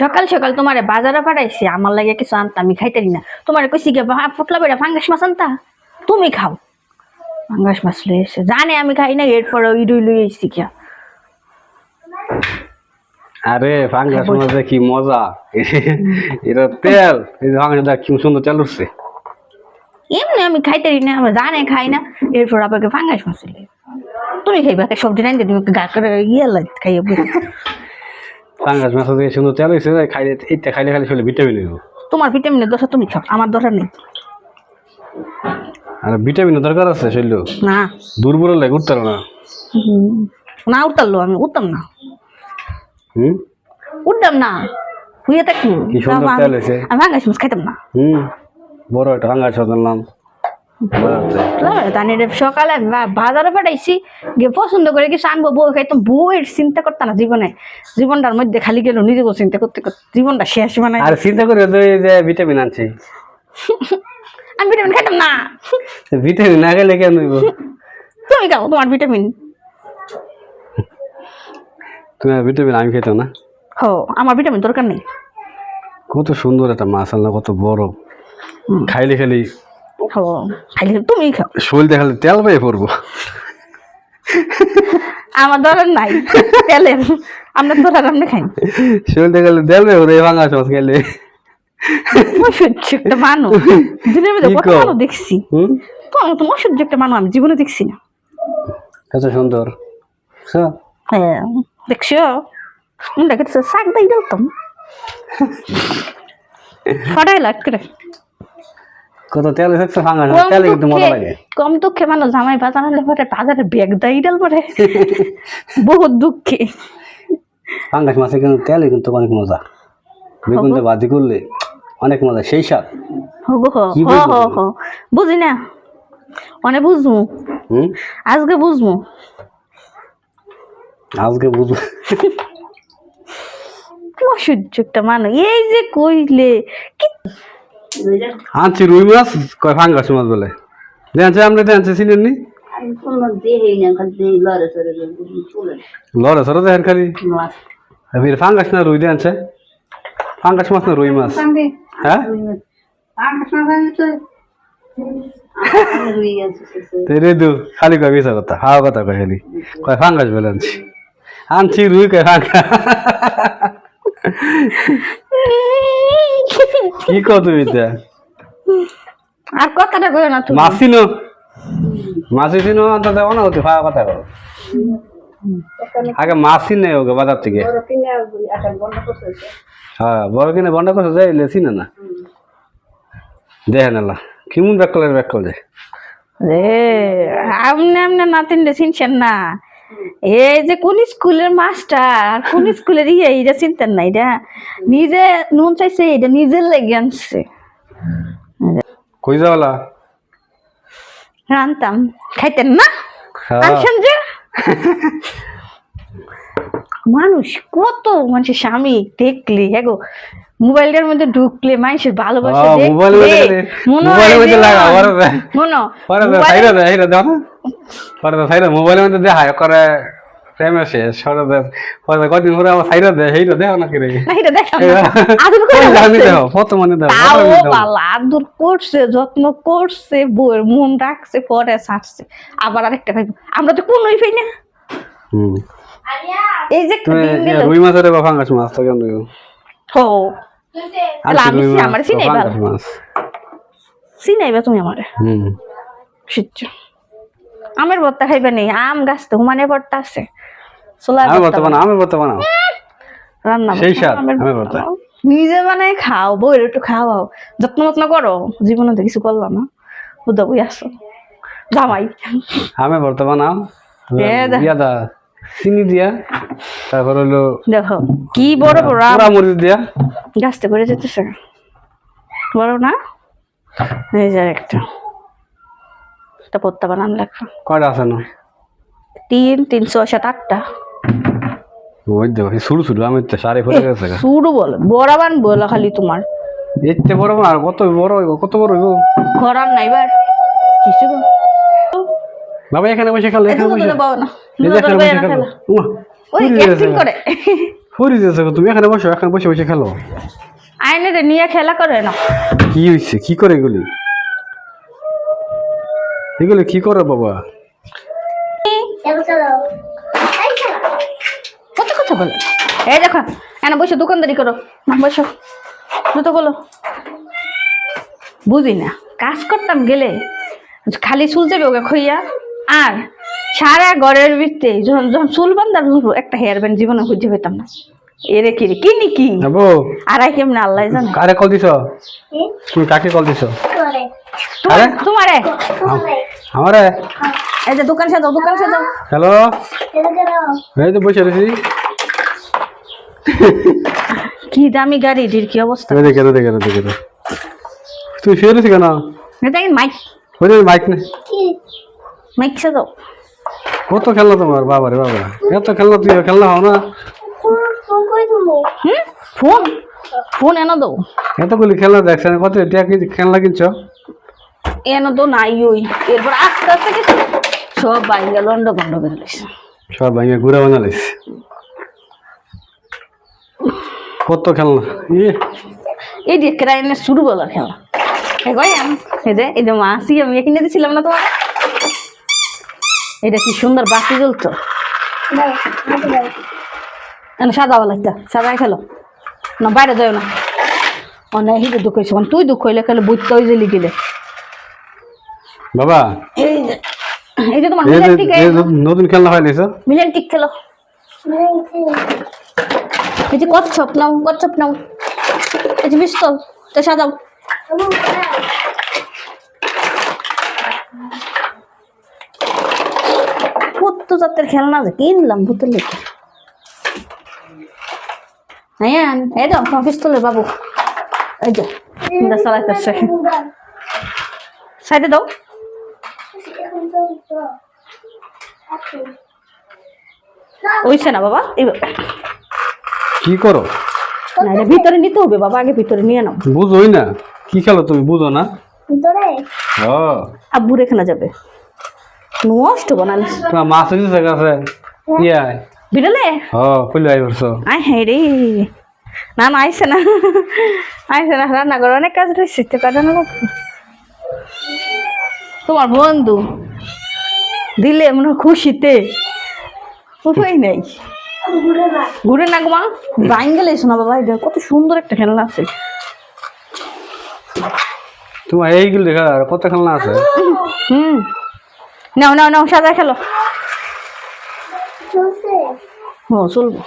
সকাল সকাল তোমারে বাজারে পাঠাইছি আমার লাগে কিছু আনতা আমি খাইতারি না তোমারে কইছি গে ফুটলা বেড়া ফাঙ্গাস মাছ আনতা তুমি খাও ফাঙ্গাস মাছ লই এসে জানে আমি খাই না এরপর ইডুই লই এসেছি কি আরে ফাঙ্গাস মাছে কি মজা এটা তেল এই ফাঙ্গাসটা কি সুন্দর তেল উঠছে এমনি আমি খাইতারি না আমার জানে খাই না এরপর আপনাকে ফাঙ্গাস মাছ লই তুমি খাইবা সবজি রাইন্দে তুমি গা করে ইয়ে লাগ খাইয়া ফাঙ্গাস মাছ দিয়ে সুন্দর তেল হয়েছে খাইলে এইটা খাইলে খালি শরীরে ভিটামিন হইব তোমার ভিটামিনের দরকার তুমি খাও আমার দরকার নেই আর ভিটামিনের দরকার আছে শরীরে না দুর্বল লাগে উঠতে না না উঠতারলো আমি উঠতাম না হুম উঠতাম না হুইয়ে থাকি কি সুন্দর তেল হয়েছে আমি ফাঙ্গাস মাছ খাইতাম না বড় একটা ফাঙ্গাস আনলাম সকালে আমি বাজারে পাঠাইছি গিয়ে পছন্দ করে কিছু আনবো বউ খাইতাম বউয়ের চিন্তা করতাম না জীবনটার মধ্যে খালি গেল নিজেকে চিন্তা করতে করতে জীবনটা শেষ মানে আর চিন্তা করে যে ভিটামিন আনছি আমি ভিটামিন খাইতাম না ভিটামিন না খেলে কেন হইব তুমি খাও তোমার ভিটামিন তুমি ভিটামিন আমি খাইতাম না হো আমার ভিটামিন দরকার নেই কত সুন্দর একটা মাছ আনলাম কত বড় খাইলে খালি হো খাইলে তুমি খাও শরীর দেখালে তেল পেয়ে পড়বো আমার দরকার নাই তেলের আমরা দরকার আমরা খাই শরীর দেখালে তেল পেয়ে পড়বে ভাঙা মাছ খাইলে অসহ্য একটা মানুষ দিনের মধ্যে কত মানুষ দেখছি তুমি অসহ্য একটা মানুষ আমি জীবনে দেখছি না কত সুন্দর হ্যাঁ দেখছো দেখে তো শাক দাই দিতাম ফটাই লাগতে কত তেল হচ্ছে ভাঙা তেলে কিন্তু মজা লাগে কম দুঃখে মানুষ জামাই বাজার হলে পরে বাজারে ব্যাগ দাই ডাল পরে বহুত দুঃখে ফাঙ্গাস মাছে কিন্তু তেলে কিন্তু অনেক মজা বেগুন দিয়ে ভাজি করলে অনেক মজা সেই স্বাদ বুঝি না অনেক বুঝবো আজকে বুঝবো অসহ্য একটা মানুষ এই যে কইলে কি আনছি রুই মাছ কয় ফাঙ্গাস মাছ বলে দেখছে আমরা দেখছে চিনেন নি লড়ে সরে দেখেন খালি ফাঙ্গাস না রুই দেখছে ফাঙ্গাস মাছ না রুই মাছ হ্যাঁ দু খালি কয় মিশা কথা হাওয়া কথা কয় খালি কয় ফাঙ্গাস বলে আনছি রুই কয় ফাঙ্গা কি কও তুমি আর কথাটা কই না তুমি মাছ চিনো অন্তত অনাহতি খাওয়া কথা করো আগে মাছ চিনে ওকে বাজার থেকে হ্যাঁ বড় কিনে বন্ধ করছে যাইলে চিনে না দেখেন আল্লাহ কেমন ব্যাক করে রে আমনে আমনে নাতিনটা চিনছেন না এই যে কোন স্কুলের মাস্টার কোন স্কুলের এইটা চিনতেন না এটা নিজে নুন চাইছে এটা নিজের লেগে আনছে কই যাওয়ালা রান্তাম খাইতেন না আনছেন যে মানুষ কত মানুষের স্বামী দেখলে হ্যাগো মোবাইলের মধ্যে ঢুকলে মানুষের ভালোবাসা মোবাইলের মধ্যে দেখা করে প্রেমে শেষ কদিন পরে আমার সাইরা দেয় সেইটা দেখো নাকি রে আদর করছে যত্ন করছে বউয়ের মন রাখছে পরে ছাড়ছে আবার আরেকটা ভাই আমরা তো কোনোই পাই না এই যে রুই মাছের বা ফাঙ্গাস মাছ তো কেন হো আমার চিনাইবা তুমি আমারে আমের ভর্তা খাইবে নেই আম গাছ তো হুমানের ভর্তা আছে নিজে বানাই খাও বউয়ের একটু খাওয়াও যত্ন মত্ন করো জীবনে তো কিছু করলো না বুদ্ধা বই আসো জামাই আমি ভর্তা বানাও চিনি দিয়া তারপর হলো দেখো কি বড় বড় মরিচ দিয়া গাছটা করে যেতেছে বড় না এই যে একটা পত্তা বানান লাগবে কয়টা আছে না 300 8টা ওই দেখো শুরু আমি তো সারে ফেলে গেছে শুরু বলে বড় বান বলা খালি তোমার এতে বড় আর কত বড় হইব ঘরার নাই বার কিছু বাবা এখানে বসে খেলো এখানে বসে বাবা না ওই অ্যাক্টিং করে ফুরি যেছো তুমি এখানে বসো, এখানে বসে বসে খেলো। আইনে রে নিয়ে খেলা করে না। কি হয়েছে, কি করে এগুলি, এগুলি কি করে বাবা? কত কথা বলো, এই দেখো এনে বসে দোকানদারি করো না, বসো জুতো বলো। বুঝি না, কাজ করতাম গেলে খালি চুল যাবে ওকে খইয়া, আর সারা ঘরের ভিতরে যখন যখন চুল বান্ধার একটা হেয়ার ব্যান্ড জীবনে খুঁজে পেতাম না। এরে কি রে কিনি কি যাবো আড়াই কেমন আল্লাহ জানে। কারে কল দিছ, তুমি কাকে কল দিছ? আরে তোমারে আমারে, এই যে দোকান সাজাও, দোকান সাজাও। হ্যালো, এই তো বসে রয়েছি। কি দামি গাড়িটির কি অবস্থা। দেখে দেখে দেখে, তুই শুয়ে রয়েছি কেন? এটা মাইক, ওই মাইক নেই, মাইক সাজাও। কত খেলনা তোমার, বাবারে বাবা, এত খেলনা, তুই খেলনা হও না। ফোন ফোন এনে দাও, এতগুলি খেলনা দেখছেন, কত টাকা খেলনা কিনছ? এনে তো নাই ওই, এরপর আস্তে আস্তে কিছু সব বাইঙ্গা লন্ড গন্ড বের হয়েছে। সব ভাঙে ঘুরে বানালিস, কত খেলনা। এই যে কেরাইনের শুরু বলার খেলা, এই যে মাসি আমি কিনে দিছিলাম না তোমার, এটা কি সুন্দর বাতি জ্বলতো। সাদা লাগতা, সাদাই খেলো না, বাইরে যাও না। অনেক হিতে দুঃখ হয়েছে, তুই দুঃখ হইলে খেলে বুঝতে হয়ে গেলি গেলে। বাবা এই যে তোমার নতুন খেলনা হয় নিছ, মিলেন টিক খেলো। এই যে কচ্ছপ নাও, কচ্ছপ নাও। এই যে পিস্তল, তো সাজাও। কত জাতের খেলনা আছে কিনলাম ভূতের লেগে। হ্যাঁ এই দাও তোমার পিস্তলের বাবু, এই যে চালাইতেছে, সাইডে দাও। ওইছে না বাবা, কি করো? না এটা ভিতরে নিতে হবে বাবা, আগে ভিতরে নিয়ে নাও। বুঝোই না কি খেলো তুমি, বুঝো না। আব্বুর এখানে যাবে, নষ্ট বানালে তোমার মাছ দিছে কাছে ইয়া বিড়ালে। খুলে আই বলছো। আয় হ্যাঁ রে, না না আইসে না, আইসে না, রান্না করে অনেক কাজ রয়েছে তো কাটানো লাগবে। তোমার বন্ধু দিলে মনে হয় খুশিতে উপায় নেই। ঘুরে না গোমা, বাইন গেলে শোনা বাবা, এটা কত সুন্দর একটা খেলনা আছে। তোমার এইগুলো দেখা কত খেলনা আছে। নাও নাও নাও, সাদা খেলো। ও চলবো।